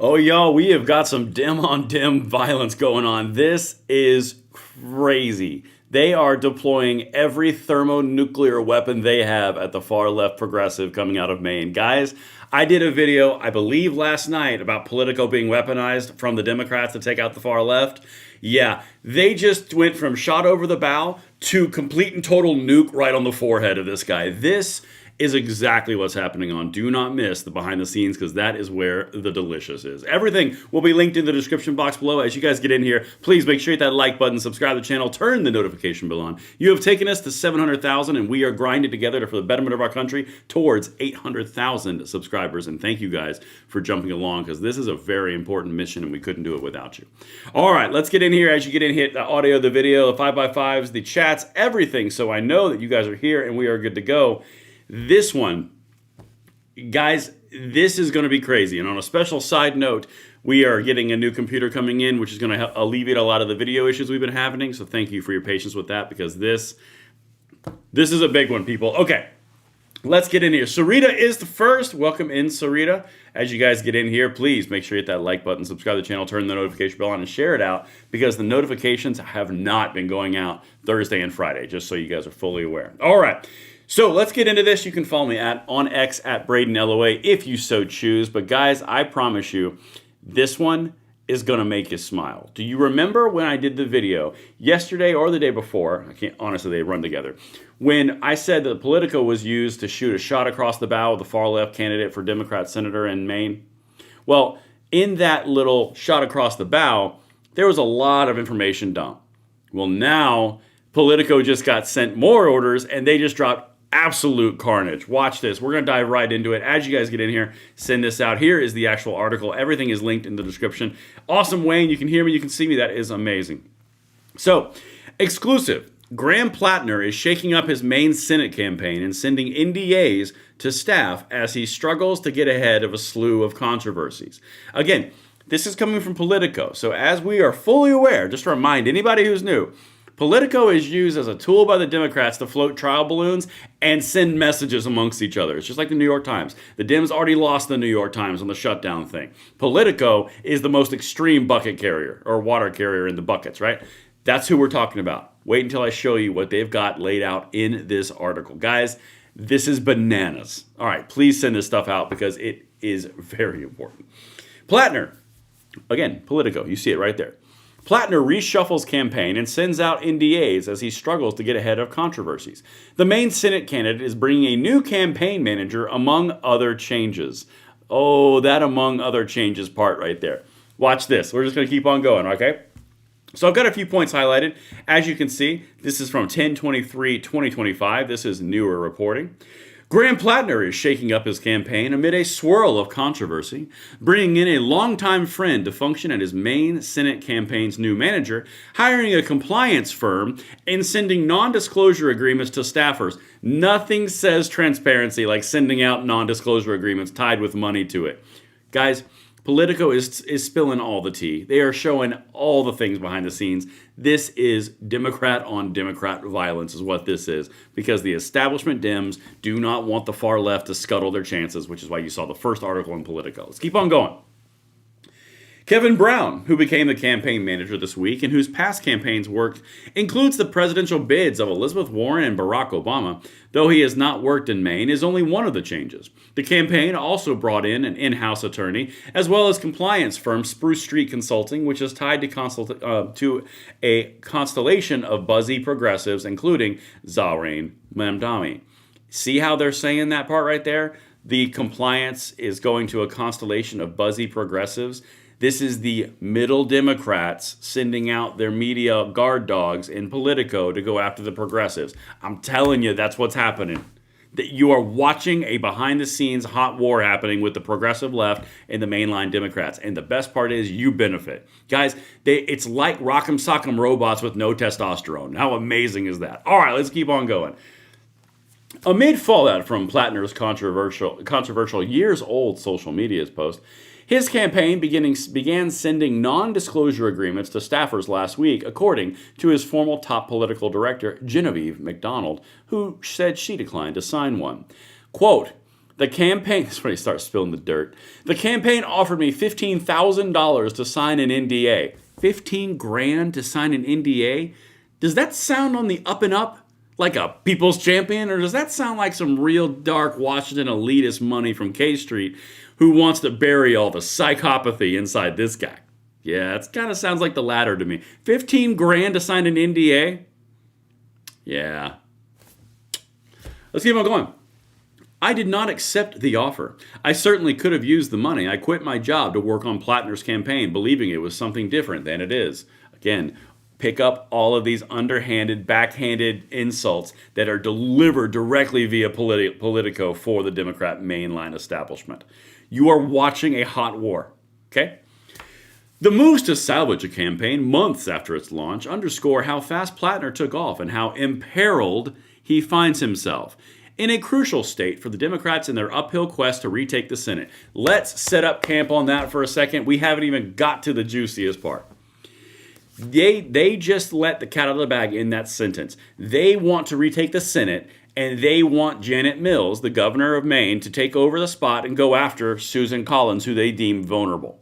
Oh, y'all, we have got some dim on dim violence going on. This is crazy. They are deploying every thermonuclear weapon they have at the far left progressive coming out of Maine. Guys, I did a video, I believe last night, about Politico being weaponized from the Democrats to take out the far left. Yeah, they just went from shot over the bow to complete and total nuke right on the forehead of this guy. This is exactly what's happening on. Do not miss the behind the scenes, because that is where the delicious is. Everything will be linked in the description box below. As you guys get in here, please make sure you hit that like button, subscribe to the channel, turn the notification bell on. You have taken us to 700,000, and we are grinding together for the betterment of our country towards 800,000 subscribers. And thank you guys for jumping along, because this is a very important mission and we couldn't do it without you. All right, let's get in here. As you get in, hit the audio, the video, the 5x5s, the chats, everything, so I know that you guys are here and we are good to go. This one, guys, this is going to be crazy. And on a special side note, we are getting a new computer coming in, which is going to alleviate a lot of the video issues we've been having. So thank you for your patience with that, because this is a big one, people. Okay, let's get in here. Sarita is the first. Welcome in, Sarita. As you guys get in here, please make sure you hit that like button, subscribe to the channel, turn the notification bell on, and share it out, because the notifications have not been going out Thursday and Friday, just so you guys are fully aware. All right. So let's get into this. You can follow me on X at Braden LOA if you so choose. But guys, I promise you, this one is going to make you smile. Do you remember when I did the video yesterday or the day before? I can't, honestly, they run together. When I said that Politico was used to shoot a shot across the bow of the far left candidate for Democrat senator in Maine. Well, in that little shot across the bow, there was a lot of information dumped. Well, now Politico just got sent more orders, and they just dropped absolute carnage. Watch this. We're going to dive right into it. As you guys get in here, send this out. Here is the actual article. Everything is linked in the description. Awesome, Wayne. You can hear me. You can see me. That is amazing. So, exclusive. Graham Plattner is shaking up his Maine Senate campaign and sending NDAs to staff as he struggles to get ahead of a slew of controversies. Again, this is coming from Politico. So as we are fully aware, just to remind anybody who's new, Politico is used as a tool by the Democrats to float trial balloons and send messages amongst each other. It's just like the New York Times. The Dems already lost the New York Times on the shutdown thing. Politico is the most extreme bucket carrier, or water carrier in the buckets, right? That's who we're talking about. Wait until I show you what they've got laid out in this article. Guys, this is bananas. All right, please send this stuff out, because it is very important. Plattner, again, Politico, you see it right there. Plattner reshuffles campaign and sends out NDAs as he struggles to get ahead of controversies. The Maine Senate candidate is bringing a new campaign manager, among other changes. Oh, that among other changes part right there. Watch this. We're just going to keep on going, okay? So I've got a few points highlighted. As you can see, this is from 10/23/2025. This is newer reporting. Graham Plattner is shaking up his campaign amid a swirl of controversy, bringing in a longtime friend to function as his Maine Senate campaign's new manager, hiring a compliance firm, and sending non-disclosure agreements to staffers. Nothing says transparency like sending out non-disclosure agreements tied with money to it. Guys, Politico is spilling all the tea. They are showing all the things behind the scenes. This is Democrat on Democrat violence is what this is, because the establishment Dems do not want the far left to scuttle their chances, which is why you saw the first article in Politico. Let's keep on going. Kevin Brown, who became the campaign manager this week and whose past campaigns work includes the presidential bids of Elizabeth Warren and Barack Obama, though he has not worked in Maine, is only one of the changes. The campaign also brought in an in-house attorney, as well as compliance firm Spruce Street Consulting, which is tied to a constellation of buzzy progressives, including Zohran Mamdani. See how they're saying that part right there? The compliance is going to a constellation of buzzy progressives. This is the middle Democrats sending out their media guard dogs in Politico to go after the progressives. I'm telling you, that's what's happening. That you are watching a behind-the-scenes hot war happening with the progressive left and the mainline Democrats. And the best part is you benefit. Guys, it's like Rock'em Sock'em robots with no testosterone. How amazing is that? All right, let's keep on going. Amid fallout from Plattner's controversial years-old social media post, his campaign began sending non-disclosure agreements to staffers last week, according to his former top political director, Genevieve McDonald, who said she declined to sign one. Quote, The campaign, that's when he starts spilling the dirt. The campaign offered me $15,000 to sign an NDA. 15 grand to sign an NDA? Does that sound on the up and up? Like a people's champion? Or does that sound like some real dark Washington elitist money from K Street who wants to bury all the psychopathy inside this guy? Yeah, it kind of sounds like the latter to me. 15 grand to sign an NDA? Yeah. Let's keep on going. I did not accept the offer. I certainly could have used the money. I quit my job to work on Plattner's campaign, believing it was something different than it is. Again, pick up all of these underhanded, backhanded insults that are delivered directly via Politico for the Democrat mainline establishment. You are watching a hot war, okay? The moves to salvage a campaign months after its launch underscore how fast Plattner took off and how imperiled he finds himself in a crucial state for the Democrats in their uphill quest to retake the Senate. Let's set up camp on that for a second. We haven't even got to the juiciest part. They just let the cat out of the bag in that sentence. They want to retake the Senate, and they want Janet Mills, the governor of Maine, to take over the spot and go after Susan Collins, who they deem vulnerable.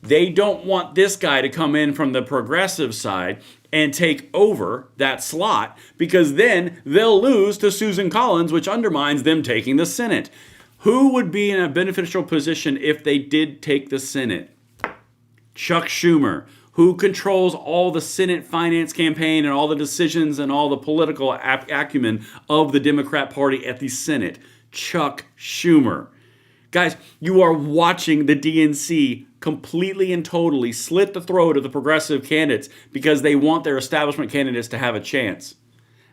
They don't want this guy to come in from the progressive side and take over that slot, because then they'll lose to Susan Collins, which undermines them taking the Senate. Who would be in a beneficial position if they did take the Senate? Chuck Schumer, who controls all the Senate finance campaign and all the decisions and all the political acumen of the Democrat Party at the Senate. Chuck Schumer. Guys, you are watching the DNC completely and totally slit the throat of the progressive candidates because they want their establishment candidates to have a chance.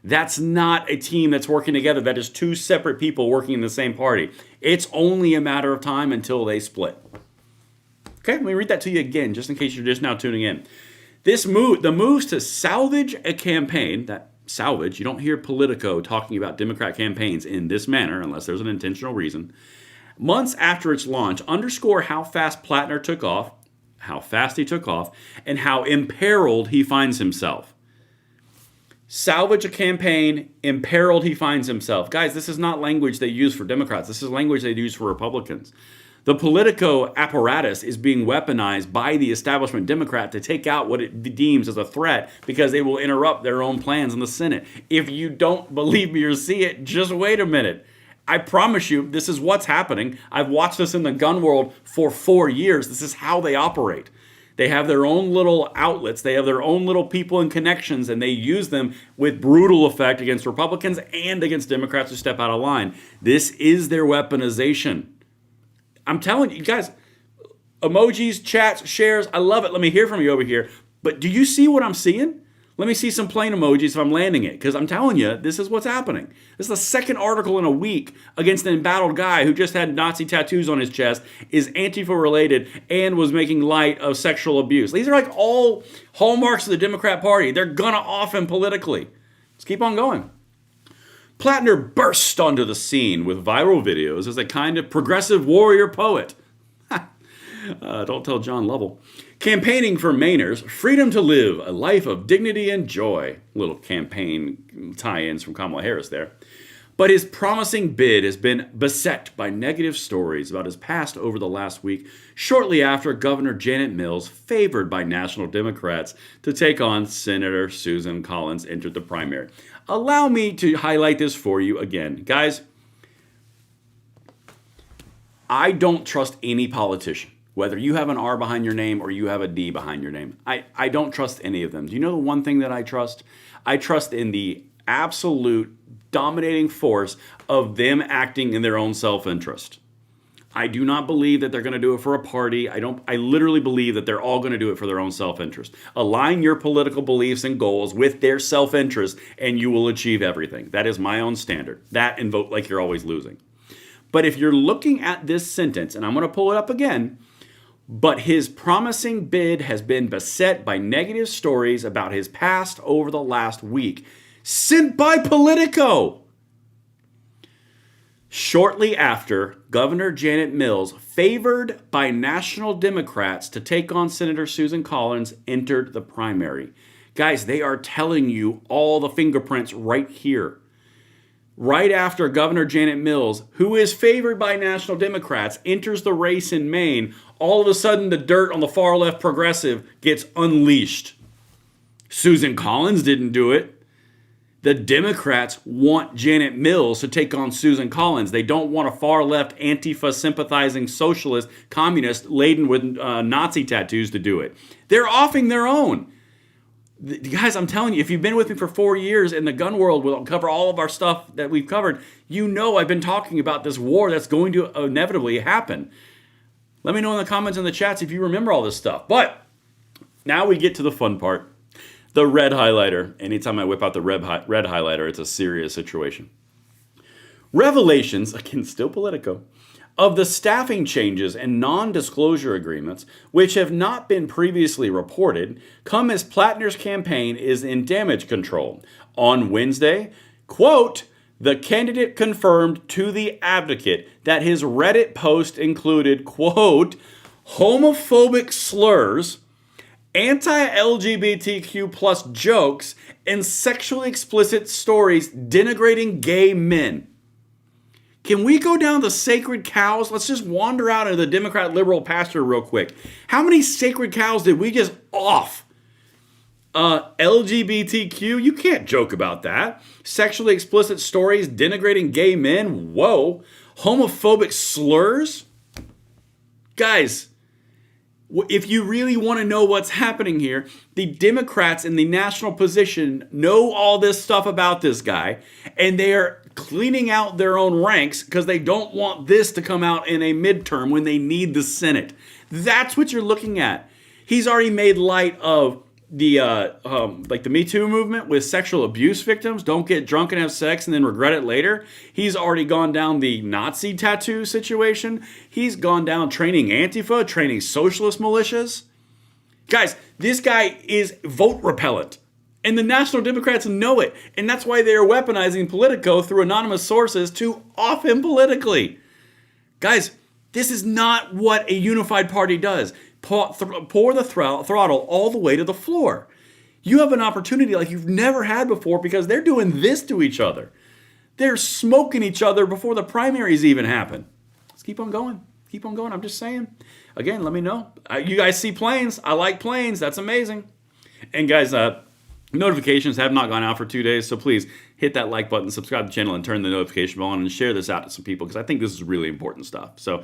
That's not a team that's working together. That is two separate people working in the same party. It's only a matter of time until they split. Okay, let me read that to you again, just in case you're just now tuning in. The moves to salvage a campaign, that salvage, you don't hear Politico talking about Democrat campaigns in this manner unless there's an intentional reason. Months after its launch, underscore how fast Plattner took off, how fast he took off, and how imperiled he finds himself. Salvage a campaign, imperiled he finds himself. Guys, this is not language they use for Democrats. This is language they use for Republicans. The Politico apparatus is being weaponized by the establishment Democrat to take out what it deems as a threat because they will interrupt their own plans in the Senate. If you don't believe me or see it, just wait a minute. I promise you, this is what's happening. I've watched this in the gun world for 4 years. This is how they operate. They have their own little outlets. They have their own little people and connections, and they use them with brutal effect against Republicans and against Democrats who step out of line. This is their weaponization. I'm telling you guys, emojis, chats, shares, I love it. Let me hear from you over here. But do you see what I'm seeing? Let me see some plain emojis if I'm landing it, because I'm telling you, this is what's happening. This is the second article in a week against an embattled guy who just had Nazi tattoos on his chest, is Antifa-related, and was making light of sexual abuse. These are like all hallmarks of the Democrat Party. They're gonna off him politically. Let's keep on going. Plattner burst onto the scene with viral videos as a kind of progressive warrior poet. Don't tell John Lovell. Campaigning for Mainers, freedom to live a life of dignity and joy. Little campaign tie-ins from Kamala Harris there. But his promising bid has been beset by negative stories about his past over the last week, shortly after Governor Janet Mills, favored by national Democrats to take on Senator Susan Collins, entered the primary. Allow me to highlight this for you again. Guys, I don't trust any politician. Whether you have an R behind your name or you have a D behind your name. I don't trust any of them. Do you know the one thing that I trust? I trust in the absolute dominating force of them acting in their own self-interest. I do not believe that they're going to do it for a party. I literally believe that they're all going to do it for their own self-interest. Align your political beliefs and goals with their self-interest and you will achieve everything. That is my own standard. That and vote like you're always losing. But if you're looking at this sentence, and I'm going to pull it up again, but his promising bid has been beset by negative stories about his past over the last week, sent by Politico. Shortly after, Governor Janet Mills, favored by national Democrats to take on Senator Susan Collins, entered the primary. Guys, they are telling you all the fingerprints right here. right after Governor Janet Mills, who is favored by National Democrats, enters the race in Maine, all of a sudden the dirt on the far left progressive gets unleashed. Susan Collins didn't do it. The Democrats want Janet Mills to take on Susan Collins. They don't want a far-left, Antifa-sympathizing socialist communist laden with Nazi tattoos to do it. They're offing their own. Guys, I'm telling you, if you've been with me for 4 years in the gun world, we'll cover all of our stuff that we've covered. You know I've been talking about this war that's going to inevitably happen. Let me know in the comments and the chats if you remember all this stuff. But now we get to the fun part. The red highlighter. Anytime I whip out the red highlighter, it's a serious situation. Revelations, again, still Politico, of the staffing changes and non-disclosure agreements, which have not been previously reported, come as Plattner's campaign is in damage control. On Wednesday, quote, the candidate confirmed to The Advocate that his Reddit post included, quote, homophobic slurs, anti-LGBTQ plus jokes, and sexually explicit stories denigrating gay men. Can we go down the sacred cows? Let's just wander out into the Democrat liberal pasture real quick. How many sacred cows did we just off? LGBTQ, you can't joke about that. Sexually explicit stories denigrating gay men, whoa. Homophobic slurs? Guys, if you really want to know what's happening here, the Democrats in the national position know all this stuff about this guy, and they are cleaning out their own ranks because they don't want this to come out in a midterm when they need the Senate. That's what you're looking at. He's already made light of the like the Me Too movement with sexual abuse victims. Don't get drunk and have sex and then regret it later. He's already gone down the Nazi tattoo situation. He's gone down training Antifa, training socialist militias. Guys, this guy is vote repellent. And the National Democrats know it. And that's why they are weaponizing Politico through anonymous sources to off him politically. Guys, this is not what a unified party does. Pour the throttle all the way to the floor. You have an opportunity like you've never had before because they're doing this to each other. They're smoking each other before the primaries even happen. Let's keep on going. Keep on going. I'm just saying. Again, let me know. You guys see planes. I like planes. That's amazing. And guys, notifications have not gone out for 2 days, so please hit that like button, subscribe to the channel, and turn the notification bell on, and share this out to some people because I think this is really important stuff. So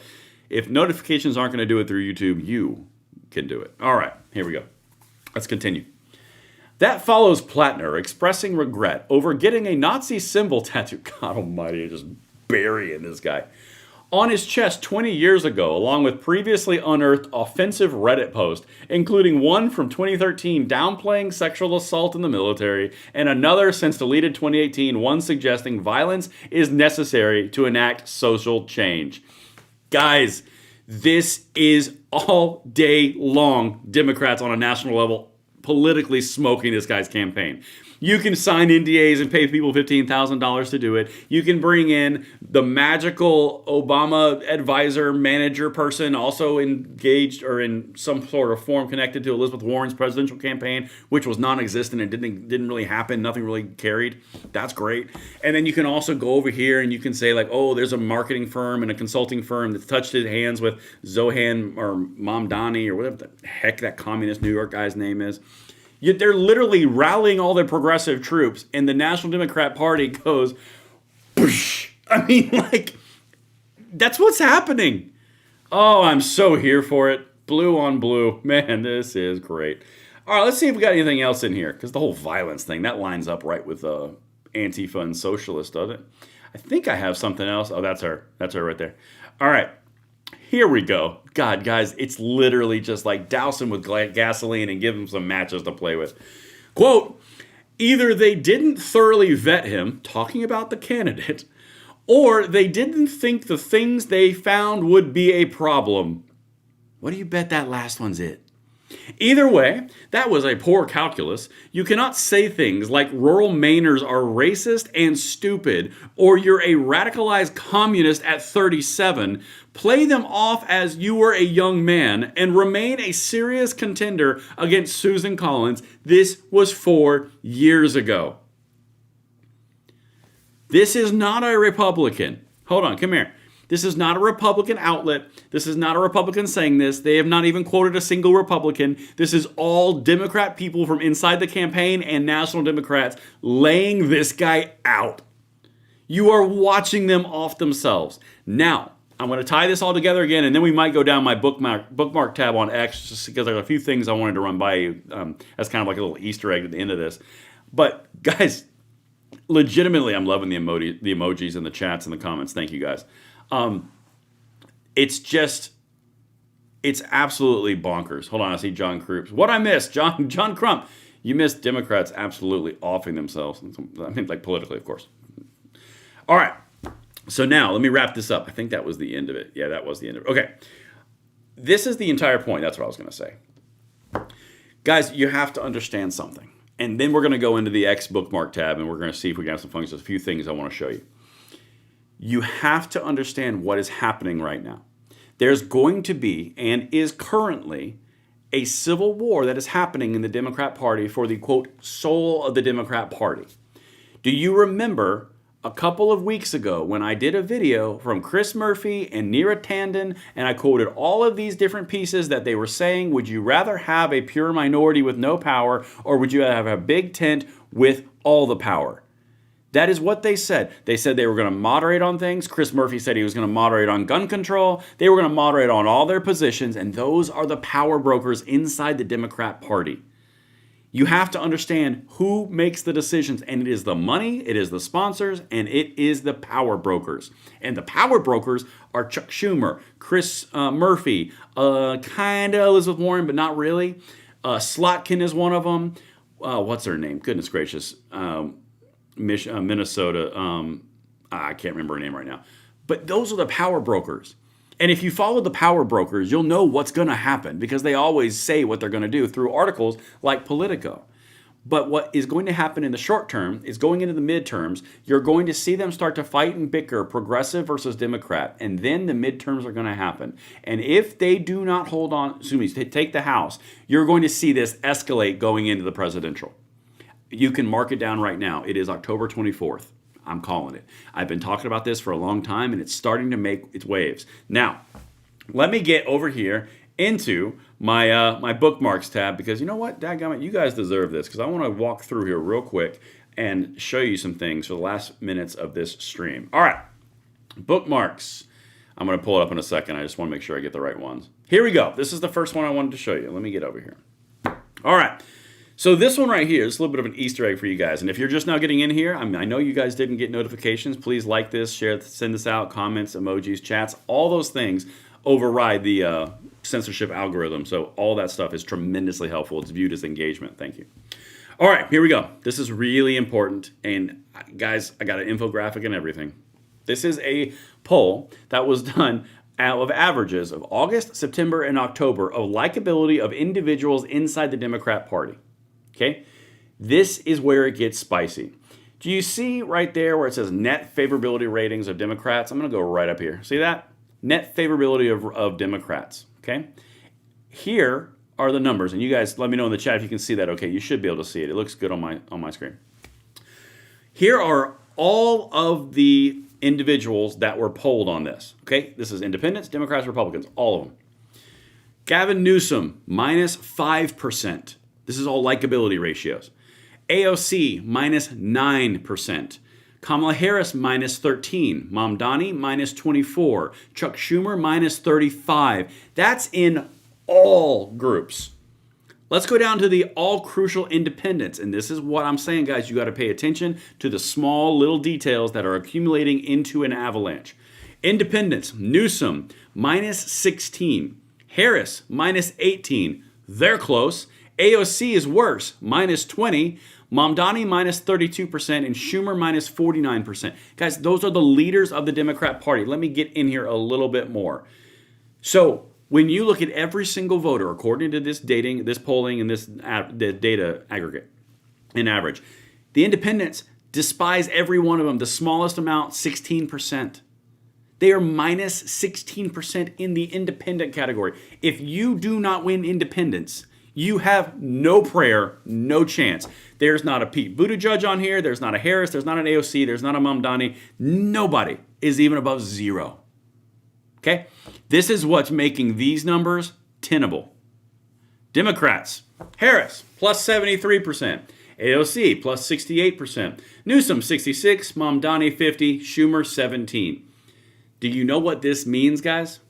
if notifications aren't going to do it through YouTube, you can do it. All right, here we go. Let's continue. That follows Plattner expressing regret over getting a Nazi symbol tattoo. God almighty, just burying this guy. On his chest 20 years ago, along with previously unearthed offensive Reddit posts, including one from 2013 downplaying sexual assault in the military, and another since deleted 2018, one suggesting violence is necessary to enact social change. Guys, this is all day long Democrats on a national level politically smoking this guy's campaign. You can sign NDAs and pay people $15,000 to do it. You can bring in the magical Obama advisor, manager person, also engaged or in some sort of form connected to Elizabeth Warren's presidential campaign, which was non-existent and didn't really happen. Nothing really carried. That's great. And then you can also go over here and you can say like, oh, there's a marketing firm and a consulting firm that's touched his hands with Zohan or Mamdani or whatever the heck that communist New York guy's name is. They're literally rallying all their progressive troops, and the National Democrat Party goes, Poosh. I mean, like, that's what's happening. Oh, I'm so here for it. Blue on blue. Man, this is great. All right, let's see if we got anything else in here, because the whole violence thing, that lines up right with Antifa and socialist, doesn't it? I think I have something else. Oh, that's her. That's her right there. All right. Here we go. God, guys, it's literally just like douse him with gasoline and give him some matches to play with. Quote, either they didn't thoroughly vet him, talking about the candidate, or they didn't think the things they found would be a problem. What do you bet that last one's it? Either way, that was a poor calculus. You cannot say things like rural Mainers are racist and stupid, or you're a radicalized communist at 37, play them off as you were a young man, and remain a serious contender against Susan Collins. This was 4 years ago. This is not a Republican. Hold on, come here. This is not a Republican outlet. This is not a Republican saying this. They have not even quoted a single Republican. This is all Democrat people from inside the campaign and national Democrats laying this guy out. You are watching them off themselves. Now, I'm going to tie this all together again, and then we might go down my bookmark tab on X, just because there are a few things I wanted to run by you as kind of like a little Easter egg at the end of this. But guys, legitimately, I'm loving the emojis and the chats and the comments. Thank you guys. It's absolutely bonkers. Hold on, I see John Croops. What I missed, John Crump. You missed Democrats absolutely offing themselves. I mean, like politically, of course. All right. So now let me wrap this up. I think that was the end of it. Yeah, that was the end of it. Okay. This is the entire point. That's what I was going to say. Guys, you have to understand something. And then we're going to go into the X bookmark tab and we're going to see if we can have some functions. A few things I want to show you. You have to understand what is happening right now. There's going to be and is currently a civil war that is happening in the Democrat Party for the, quote, soul of the Democrat Party. Do you remember a couple of weeks ago when I did a video from Chris Murphy and Neera Tanden, and I quoted all of these different pieces that they were saying, would you rather have a pure minority with no power, or would you have a big tent with all the power? That is what they said. They said they were going to moderate on things. Chris Murphy said he was going to moderate on gun control. They were going to moderate on all their positions, and those are the power brokers inside the Democrat Party. You have to understand who makes the decisions, and it is the money, it is the sponsors, and it is the power brokers. And the power brokers are Chuck Schumer, Chris Murphy, kind of Elizabeth Warren, but not really. Slotkin is one of them. What's her name? Goodness gracious. Minnesota. I can't remember her name right now. But those are the power brokers. And if you follow the power brokers, you'll know what's going to happen because they always say what they're going to do through articles like Politico. But what is going to happen in the short term is going into the midterms, you're going to see them start to fight and bicker, progressive versus Democrat, and then the midterms are going to happen. And if they do not take the House, you're going to see this escalate going into the presidential. You can mark it down right now. It is October 24th. I'm calling it. I've been talking about this for a long time, and it's starting to make its waves. Now, let me get over here into my bookmarks tab, because you know what? Dadgummit, you guys deserve this, because I want to walk through here real quick and show you some things for the last minutes of this stream. All right, bookmarks. I'm going to pull it up in a second. I just want to make sure I get the right ones. Here we go. This is the first one I wanted to show you. Let me get over here. All right. So this one right here is a little bit of an Easter egg for you guys. And if you're just now getting in here, I know you guys didn't get notifications. Please like this, share, send this out, comments, emojis, chats, all those things override the censorship algorithm. So all that stuff is tremendously helpful. It's viewed as engagement. Thank you. All right, here we go. This is really important. And guys, I got an infographic and everything. This is a poll that was done out of averages of August, September, and October of likability of individuals inside the Democrat Party. Okay, this is where it gets spicy. Do you see right there where it says net favorability ratings of Democrats? I'm going to go right up here. See that? Net favorability of Democrats. Okay, here are the numbers, and you guys let me know in the chat if you can see that. Okay, you should be able to see it. It looks good on my screen. Here are all of the individuals that were polled on this. Okay, this is independents, Democrats, Republicans, all of them. Gavin Newsom, minus 5%. This is all likability ratios. AOC, minus 9%. Kamala Harris, minus 13. Mamdani, minus 24. Chuck Schumer, minus 35. That's in all groups. Let's go down to the all crucial independents. And this is what I'm saying, guys. You got to pay attention to the small little details that are accumulating into an avalanche. Independents, Newsom, minus 16. Harris, minus 18. They're close. AOC is worse, minus 20. Mamdani, minus 32%. And Schumer, minus 49%. Guys, those are the leaders of the Democrat Party. Let me get in here a little bit more. So when you look at every single voter, according to this polling, and this data aggregate and average, the independents despise every one of them. The smallest amount, 16%. They are minus 16% in the independent category. If you do not win independents, You have no prayer, no chance. There's not a Pete Buttigieg on here. There's not a Harris. There's not an AOC. There's not a Mamdani. Nobody is even above 0. Okay? This is what's making these numbers tenable. Democrats, Harris, plus 73%. AOC, plus 68%. Newsom, 66. Mamdani, 50. Schumer, 17. Do you know what this means, guys?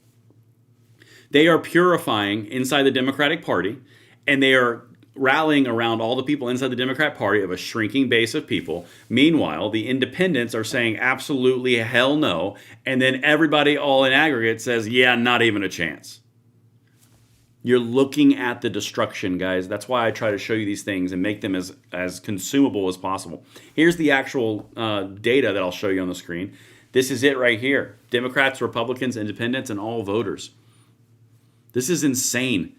They are purifying inside the Democratic Party, and they are rallying around all the people inside the Democrat Party of a shrinking base of people. Meanwhile, the independents are saying absolutely hell no, and then everybody all in aggregate says, yeah, not even a chance. You're looking at the destruction, guys. That's why I try to show you these things and make them as consumable as possible. Here's the actual data that I'll show you on the screen. This is it right here. Democrats, Republicans, independents, and all voters. This is insane.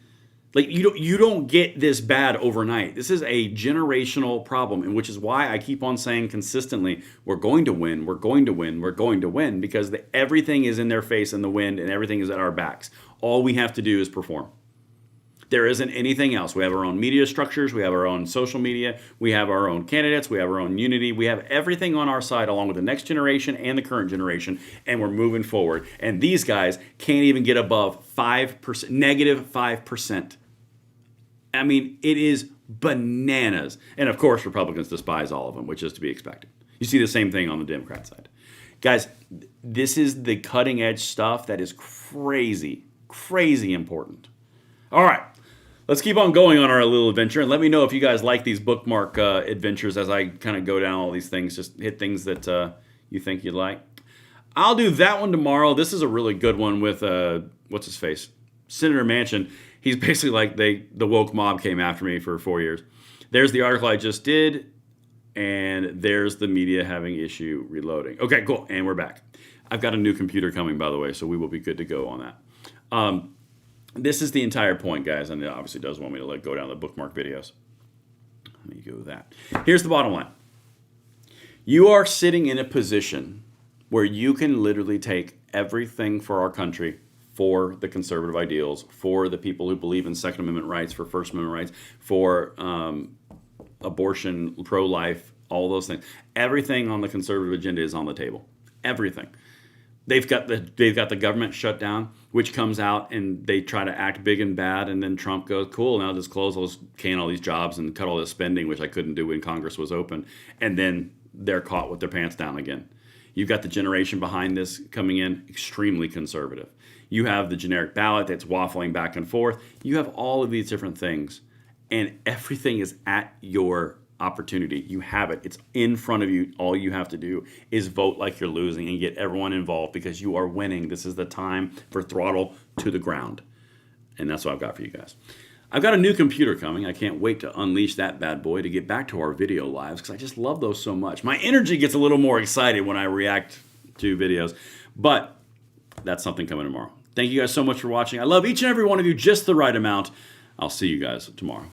Like, you don't get this bad overnight. This is a generational problem, and which is why I keep on saying consistently, we're going to win, we're going to win, we're going to win, because everything is in their face in the wind, and everything is at our backs. All we have to do is perform. There isn't anything else. We have our own media structures. We have our own social media. We have our own candidates. We have our own unity. We have everything on our side along with the next generation and the current generation, and we're moving forward. And these guys can't even get above 5%, negative 5%. I mean, it is bananas. And of course, Republicans despise all of them, which is to be expected. You see the same thing on the Democrat side. Guys, this is the cutting edge stuff that is crazy, crazy important. All right. Let's keep on going on our little adventure, and let me know if you guys like these bookmark adventures as I kind of go down all these things. Just hit things that you think you'd like. I'll do that one tomorrow. This is a really good one with, what's his face? Senator Manchin. He's basically like the woke mob came after me for 4 years. There's the article I just did, and there's the media having issue reloading. Okay, cool, and we're back. I've got a new computer coming, by the way, so we will be good to go on that. This is the entire point, guys, and it obviously does want me to go down the bookmark videos. Let me go with that. Here's the bottom line. You are sitting in a position where you can literally take everything for our country, for the conservative ideals, for the people who believe in Second Amendment rights, for First Amendment rights, for abortion, pro-life, all those things. Everything on the conservative agenda is on the table. Everything. They've got the government shut down, which comes out and they try to act big and bad, and then Trump goes, cool, now just close, I'll just can all these jobs and cut all this spending, which I couldn't do when Congress was open, and then they're caught with their pants down again. You've got the generation behind this coming in extremely conservative. You have the generic ballot that's waffling back and forth. You have all of these different things, and everything is at your opportunity. You have it. It's in front of you. All you have to do is vote like you're losing and get everyone involved because you are winning. This is the time for throttle to the ground. And that's what I've got for you guys. I've got a new computer coming. I can't wait to unleash that bad boy to get back to our video lives because I just love those so much. My energy gets a little more excited when I react to videos, but that's something coming tomorrow. Thank you guys so much for watching. I love each and every one of you just the right amount. I'll see you guys tomorrow.